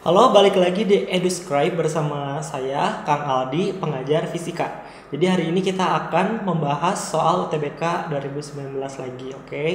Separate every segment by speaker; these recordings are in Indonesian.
Speaker 1: Halo, balik lagi di EduScribe bersama saya, Kang Aldi, pengajar fisika. Jadi hari ini kita akan membahas soal UTBK 2019 lagi, oke?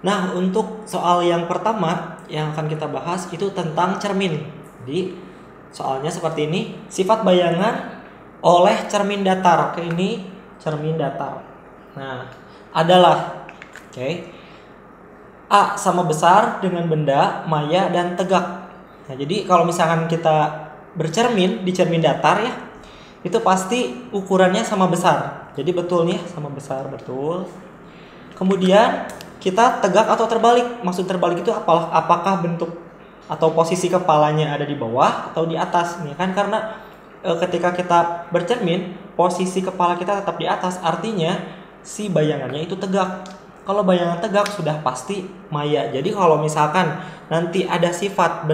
Speaker 1: Nah, untuk soal yang pertama yang akan kita bahas itu tentang cermin. Jadi, soalnya seperti ini, sifat bayangan oleh cermin datar. Oke, ini cermin datar. Nah, adalah, oke, A sama besar dengan benda, maya, dan tegak. Nah, jadi kalau misalkan kita bercermin di cermin datar ya, itu pasti ukurannya sama besar. Jadi betul nih, sama besar, betul. Kemudian kita tegak atau terbalik. Maksud terbalik itu apakah bentuk atau posisi kepalanya ada di bawah atau di atas nih kan, karena ketika kita bercermin, posisi kepala kita tetap di atas, artinya si bayangannya itu tegak. Kalau bayangan tegak sudah pasti maya. Jadi kalau misalkan nanti ada sifat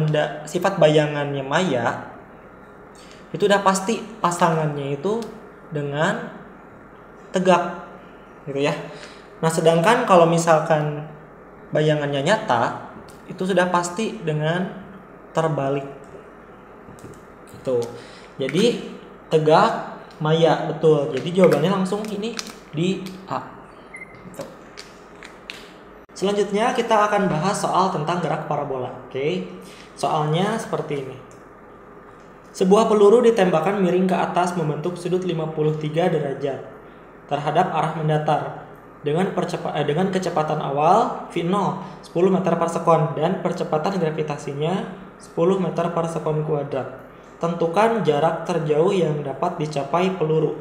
Speaker 1: bayangannya maya, itu udah pasti pasangannya itu dengan tegak, gitu ya. Nah, sedangkan kalau misalkan bayangannya nyata, itu sudah pasti dengan terbalik. Gitu. Jadi tegak, maya, betul. Jadi jawabannya langsung ini di A. Selanjutnya kita akan bahas soal tentang gerak parabola. Oke. Soalnya seperti ini. Sebuah peluru ditembakkan miring ke atas membentuk sudut 53 derajat terhadap arah mendatar dengan kecepatan awal V0 10 meter per sekon dan percepatan gravitasinya 10 meter per sekon kuadrat. Tentukan jarak terjauh yang dapat dicapai peluru.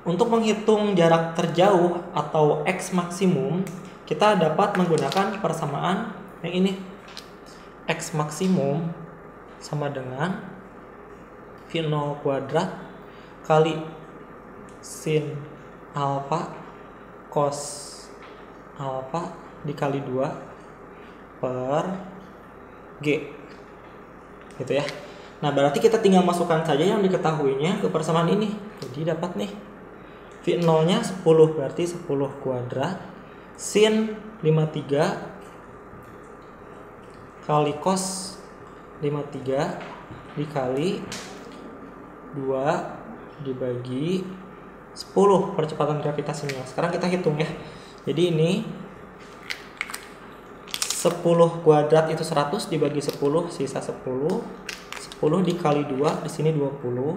Speaker 1: Untuk menghitung jarak terjauh atau X maksimum, kita dapat menggunakan persamaan yang ini. X maksimum sama dengan V0 kuadrat kali sin alfa cos alfa dikali 2 per G. Gitu ya. Nah, berarti kita tinggal masukkan saja yang diketahuinya ke persamaan ini. Jadi dapat nih V0-nya 10, berarti 10 kuadrat sin 53 kali cos 53 dikali 2 dibagi 10 percepatan gravitasinya. Sekarang kita hitung ya. Jadi ini 10 kuadrat itu 100 dibagi 10 sisa 10. 10 dikali 2 di sini 20.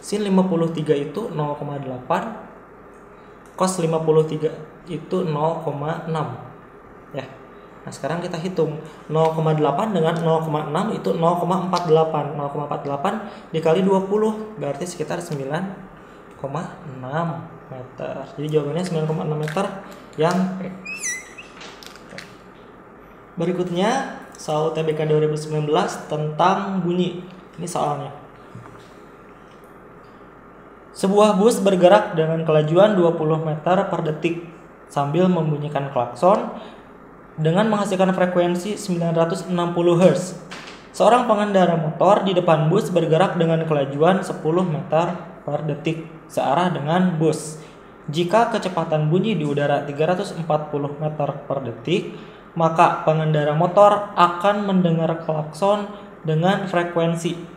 Speaker 1: Sin 53 itu 0,8. Cos 53 itu 0,6 ya. Nah, sekarang kita hitung 0,8 dengan 0,6 itu 0,48. 0,48 dikali 20 berarti sekitar 9,6 meter. Jadi jawabannya 9,6 meter yang P. Berikutnya soal UTBK 2019 tentang bunyi. Ini soalnya. Sebuah bus bergerak dengan kelajuan 20 meter per detik sambil membunyikan klakson dengan menghasilkan frekuensi 960 Hz. Seorang pengendara motor di depan bus bergerak dengan kelajuan 10 meter per detik searah dengan bus. Jika kecepatan bunyi di udara 340 meter per detik, maka pengendara motor akan mendengar klakson dengan frekuensi.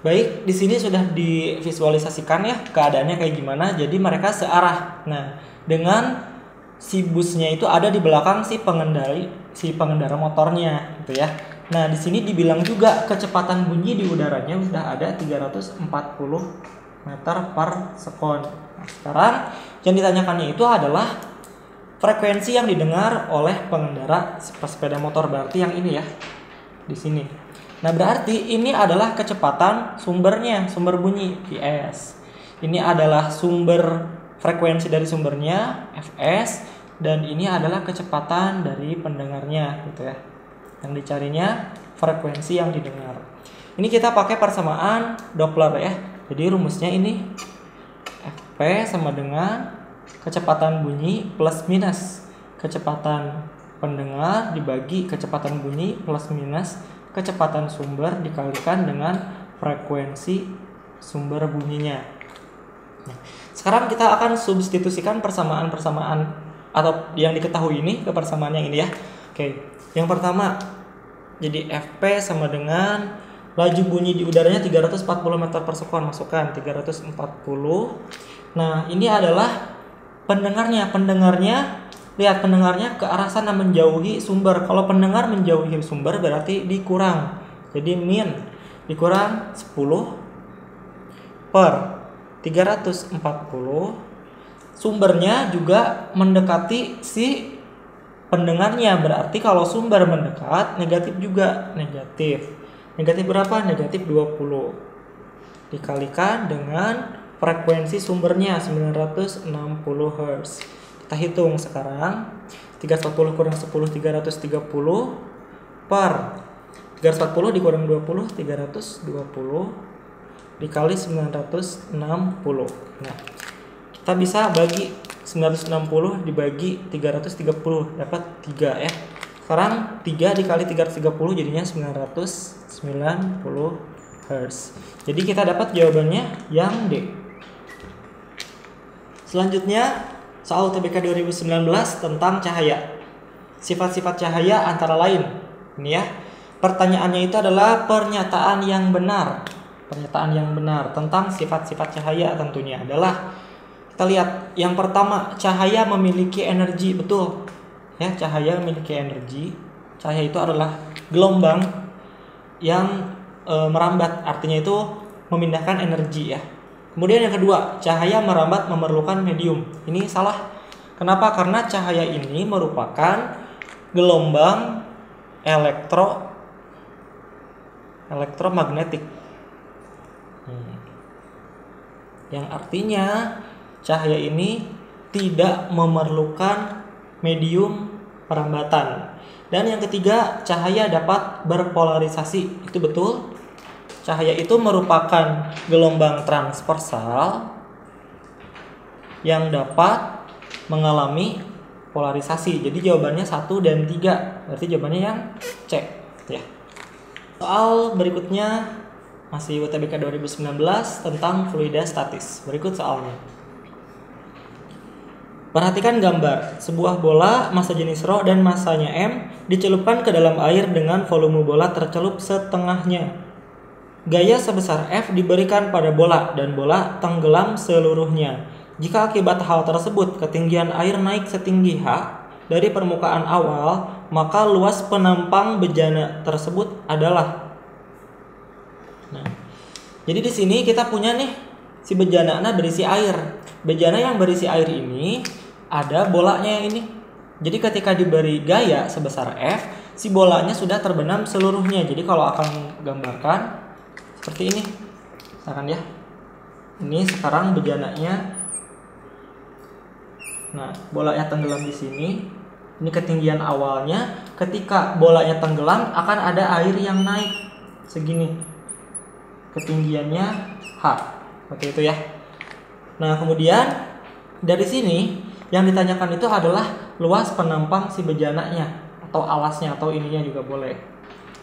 Speaker 1: Baik, di sini sudah divisualisasikan ya keadaannya kayak gimana. Jadi mereka searah. Nah, dengan si busnya itu ada di belakang si pengendara motornya, gitu ya. Nah, di sini dibilang juga kecepatan bunyi di udaranya sudah ada 340 meter per sekon. Nah, sekarang yang ditanyakannya itu adalah frekuensi yang didengar oleh pengendara sepeda motor, berarti yang ini ya, di sini. Nah, berarti ini adalah kecepatan sumbernya, sumber bunyi Vs. Ini adalah sumber frekuensi dari sumbernya Fs, dan ini adalah kecepatan dari pendengarnya, gitu ya. Yang dicarinya frekuensi yang didengar. Ini kita pakai persamaan Doppler ya. Jadi rumusnya ini Fp sama dengan kecepatan bunyi plus minus kecepatan pendengar dibagi kecepatan bunyi plus minus kecepatan sumber dikalikan dengan frekuensi sumber bunyinya. Nah, sekarang kita akan substitusikan persamaan-persamaan atau yang diketahui ini ke persamaan yang ini ya. Oke, yang pertama Jadi Fp sama dengan laju bunyi di udaranya 340 meter per sekon, masukkan 340. Nah, ini adalah pendengarnya. Lihat pendengarnya ke arah sana menjauhi sumber. Kalau pendengar menjauhi sumber berarti dikurang. Jadi min dikurang 10 per 340. Sumbernya juga mendekati si pendengarnya. Berarti kalau sumber mendekat, negatif juga. Negatif berapa? Negatif 20. Dikalikan dengan frekuensi sumbernya 960 Hz. Kita hitung sekarang. 340 kurang 10, 330 per 340 dikurang 20, 320 dikali 960. Nah, kita bisa bagi 960 dibagi 330 dapat 3 ya. Sekarang 3 dikali 330 jadinya 990 Hz. Jadi kita dapat jawabannya yang D. Selanjutnya soal UTBK 2019 tentang cahaya. Sifat-sifat cahaya antara lain. Ini ya. Pertanyaannya itu adalah pernyataan yang benar. Pernyataan yang benar tentang sifat-sifat cahaya tentunya adalah, kita lihat yang pertama, cahaya memiliki energi. Betul ya, cahaya memiliki energi. Cahaya itu adalah gelombang yang merambat, artinya itu memindahkan energi ya. Kemudian yang kedua, cahaya merambat memerlukan medium. Ini salah. Kenapa? Karena cahaya ini merupakan gelombang elektromagnetik. Yang artinya cahaya ini tidak memerlukan medium perambatan. Dan yang ketiga, cahaya dapat berpolarisasi. Itu betul. Cahaya itu merupakan gelombang transversal yang dapat mengalami polarisasi. Jadi jawabannya 1 dan 3. Berarti jawabannya yang C ya. Soal berikutnya masih UTBK 2019 tentang fluida statis. Berikut soalnya. Perhatikan gambar. Sebuah bola massa jenis ρ dan massanya m dicelupkan ke dalam air dengan volume bola tercelup setengahnya. Gaya sebesar F diberikan pada bola dan bola tenggelam seluruhnya. Jika akibat hal tersebut ketinggian air naik setinggi H dari permukaan awal, maka luas penampang bejana tersebut adalah. Nah, jadi di sini kita punya nih si bejananya berisi air. Bejana yang berisi air ini ada bolanya yang ini. Jadi ketika diberi gaya sebesar F, si bolanya sudah terbenam seluruhnya. Jadi kalau akan gambarkan seperti ini, misalkan ya. Ini sekarang bejananya. Nah, bolanya tenggelam di sini. Ini ketinggian awalnya. Ketika bolanya tenggelam akan ada air yang naik segini. Ketinggiannya H. Seperti itu ya. Nah, kemudian dari sini yang ditanyakan itu adalah luas penampang si bejananya atau alasnya atau ininya juga boleh.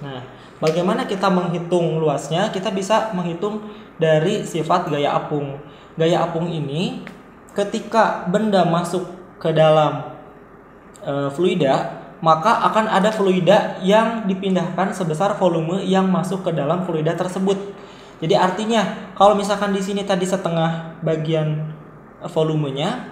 Speaker 1: Nah, bagaimana kita menghitung luasnya? Kita bisa menghitung dari sifat gaya apung. Gaya apung ini ketika benda masuk ke dalam fluida, maka akan ada fluida yang dipindahkan sebesar volume yang masuk ke dalam fluida tersebut. Jadi artinya kalau misalkan di sini tadi setengah bagian volumenya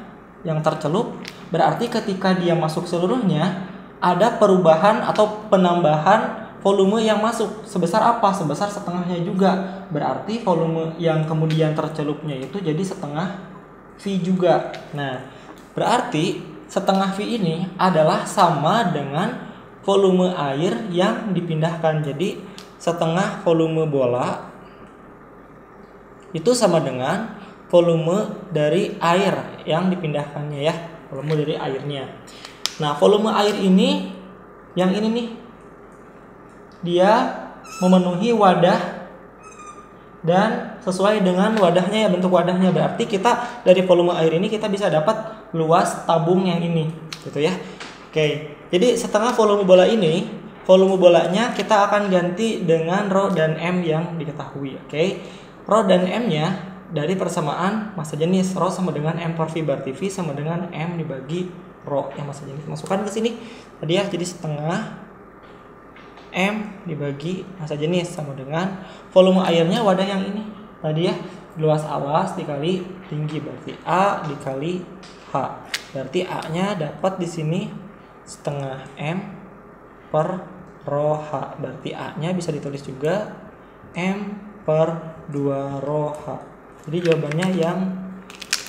Speaker 1: yang tercelup, berarti ketika dia masuk seluruhnya ada perubahan atau penambahan volume yang masuk. Sebesar apa? Sebesar setengahnya juga. Berarti volume yang kemudian tercelupnya itu jadi setengah V juga. Nah, berarti setengah V ini adalah sama dengan volume air yang dipindahkan. Jadi setengah volume bola itu sama dengan volume dari air yang dipindahkannya ya, volume dari airnya. Nah, volume air ini, yang ini nih, dia memenuhi wadah dan sesuai dengan wadahnya ya, bentuk wadahnya. Berarti kita dari volume air ini kita bisa dapat luas tabung yang ini, gitu ya. Oke, jadi setengah volume bola ini, volume bolanya kita akan ganti dengan ρ dan m yang diketahui. Oke. ρ dan M-nya dari persamaan massa jenis. ρ sama dengan M per V, berarti V sama dengan M dibagi ρ yang massa jenis. Masukkan ke sini tadi ya, jadi setengah M dibagi massa jenis sama dengan volume airnya wadah yang ini tadi ya, luas awas dikali tinggi, berarti A dikali H. Berarti A-nya dapat di sini setengah M per rho H. Berarti A-nya bisa ditulis juga M per 2 rho H. Jadi jawabannya yang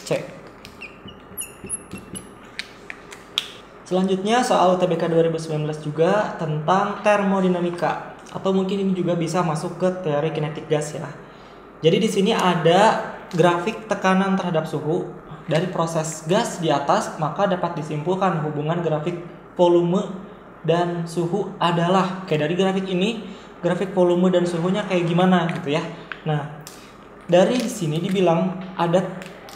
Speaker 1: C. Selanjutnya soal UTBK 2019 juga tentang termodinamika, atau mungkin ini juga bisa masuk ke teori kinetik gas ya. Jadi di sini ada grafik tekanan terhadap suhu dari proses gas di atas, maka dapat disimpulkan hubungan grafik volume dan suhu adalah kayak dari grafik ini, grafik volume dan suhunya kayak gimana gitu ya. Nah, dari sini dibilang ada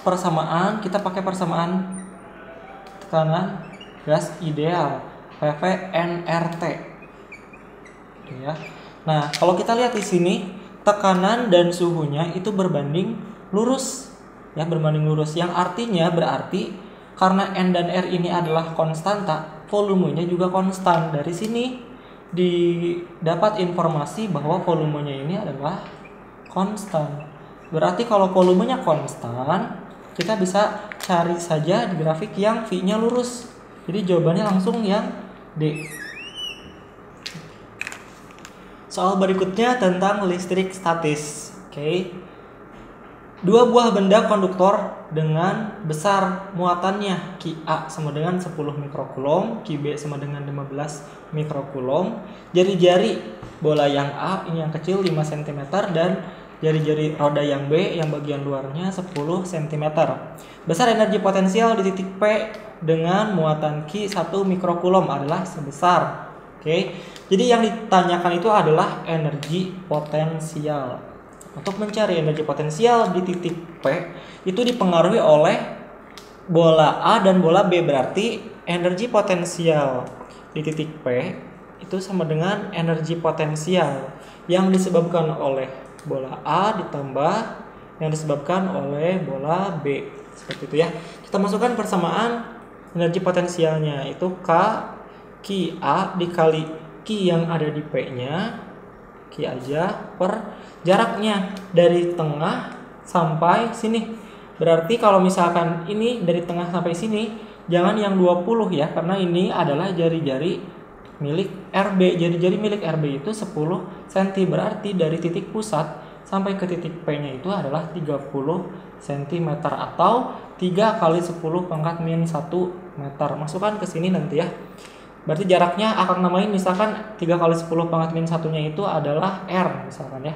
Speaker 1: persamaan, kita pakai persamaan tekanan gas ideal PV-nRT. Ya. Nah, kalau kita lihat di sini tekanan dan suhunya itu berbanding lurus. Ya, berbanding lurus yang artinya berarti karena N dan R ini adalah konstanta, volumenya juga konstan. Dari sini didapat informasi bahwa volumenya ini adalah konstan. Berarti kalau volumenya konstan, kita bisa cari saja di grafik yang V-nya lurus. Jadi jawabannya langsung yang D. Soal berikutnya tentang listrik statis. Oke. Dua buah benda konduktor dengan besar muatannya Ki-A sama dengan 10 mikrokulom, Ki-B sama dengan 15 mikrokulom. Jari-jari bola yang A ini yang kecil 5 cm dan jari-jari roda yang B yang bagian luarnya 10 cm. Besar energi potensial di titik P dengan muatan Q 1 mikrokulom adalah sebesar. Oke. Jadi yang ditanyakan itu adalah energi potensial. Untuk mencari energi potensial di titik P itu dipengaruhi oleh bola A dan bola B, berarti energi potensial di titik P itu sama dengan energi potensial yang disebabkan oleh bola A ditambah yang disebabkan oleh bola B. Seperti itu ya. Kita masukkan persamaan energi potensialnya itu K Q A dikali Q yang ada di P-nya, Q aja, per jaraknya dari tengah sampai sini. Berarti kalau misalkan ini dari tengah sampai sini, jangan yang 20 ya, karena ini adalah jari-jari milik RB. Jari-jari milik RB itu 10 cm, berarti dari titik pusat sampai ke titik P-nya itu adalah 30 cm atau 3 kali 10 pangkat min 1 meter. Masukkan ke sini nanti ya. Berarti jaraknya akan namain misalkan 3 kali 10 pangkat min 1-nya itu adalah R misalkan ya.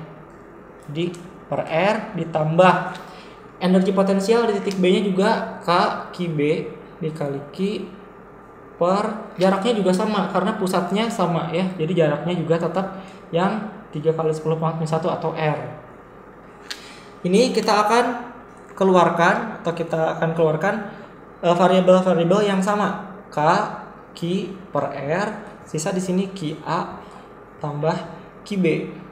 Speaker 1: Jadi per R ditambah energi potensial di titik B-nya juga K Q-B dikali Q per jaraknya juga sama karena pusatnya sama ya. Jadi jaraknya juga tetap yang 3 kali 10 pangkat min 1 atau R. Ini kita akan keluarkan variabel-variabel yang sama. K Q per R, sisa di sini QA tambah QB.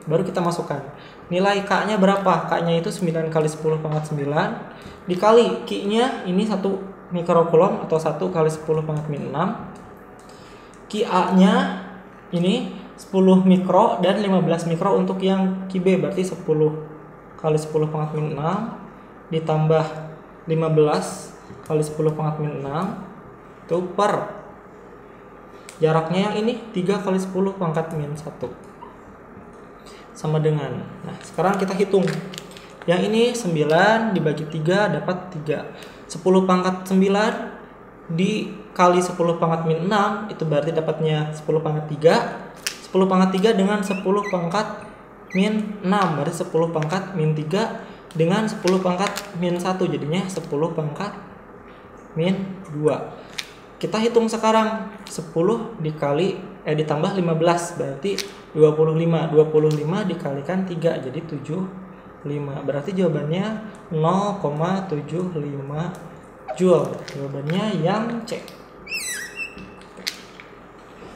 Speaker 1: Baru kita masukkan. Nilai K-nya berapa? K-nya itu 9 kali 10 pangkat 9 dikali Q-nya ini 1 mikrokulom atau 1 kali 10 pangkat min 6. QA-nya ini 10 mikro dan 15 mikro untuk yang QB, berarti 10 kali 10 pangkat min 6 ditambah 15 kali 10 pangkat min 6 itu per jaraknya yang ini 3 kali 10 pangkat min 1 sama dengan, nah sekarang kita hitung yang ini 9 dibagi 3 dapat 3. 10 pangkat 9 dikali 10 pangkat min 6 itu berarti dapatnya 10 pangkat 3. 10 pangkat 3 dengan 10 pangkat min 6 berarti 10 pangkat min 3 dengan 10 pangkat min 1 jadinya 10 pangkat min 2. Kita hitung sekarang 10 ditambah 15 berarti 25 dikalikan 3 jadi 75. Berarti jawabannya 0,75 Joule. Jawabannya yang C.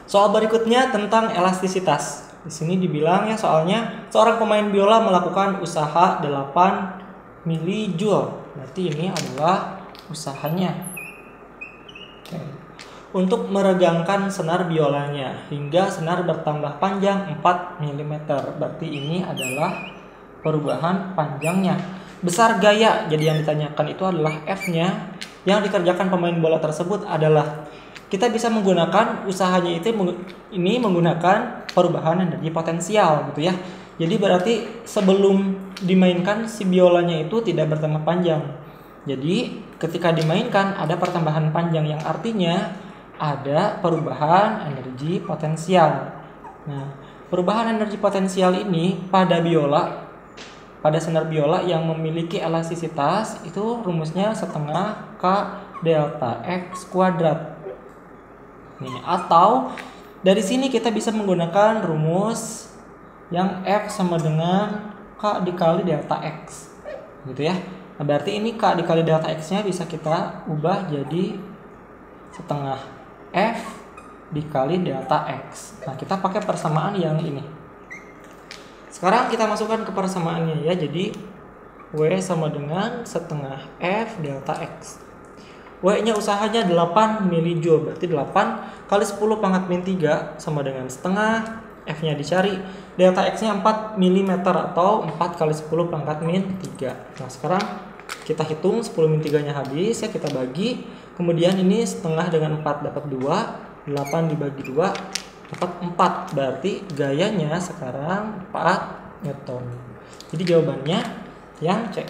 Speaker 1: Soal berikutnya tentang elastisitas. Di sini dibilang ya soalnya seorang pemain biola melakukan usaha 8 mJ. Berarti ini adalah usahanya. untuk meregangkan senar biolanya hingga senar bertambah panjang 4 mm. Berarti ini adalah perubahan panjangnya. Besar gaya, jadi yang ditanyakan itu adalah F-nya. Yang dikerjakan pemain bola tersebut adalah kita bisa menggunakan usahanya itu ini menggunakan perubahan energi potensial gitu ya. Jadi berarti sebelum dimainkan si biolanya itu tidak bertambah panjang. Jadi ketika dimainkan ada pertambahan panjang yang artinya ada perubahan energi potensial. Nah, perubahan energi potensial ini pada senar biola yang memiliki elastisitas itu rumusnya setengah K delta X kuadrat. Nih, atau dari sini kita bisa menggunakan rumus yang F sama dengan K dikali delta X. Gitu ya. Nah, berarti ini K dikali delta X-nya bisa kita ubah jadi setengah F dikali delta X. Nah, kita pakai persamaan yang ini. Sekarang kita masukkan ke persamaannya ya. Jadi W sama dengan setengah F delta X. W-nya usahanya 8 mJ. Berarti 8 kali 10 pangkat min 3 sama dengan setengah. F-nya dicari. Delta X-nya 4 mm atau 4 kali 10 pangkat min 3. Nah, sekarang kita hitung 10 min 3-nya habis ya, kita bagi. Kemudian ini setengah dengan 4 dapat 2, 8 dibagi 2 dapat 4. Berarti gayanya sekarang 4 Newton. Jadi jawabannya yang C.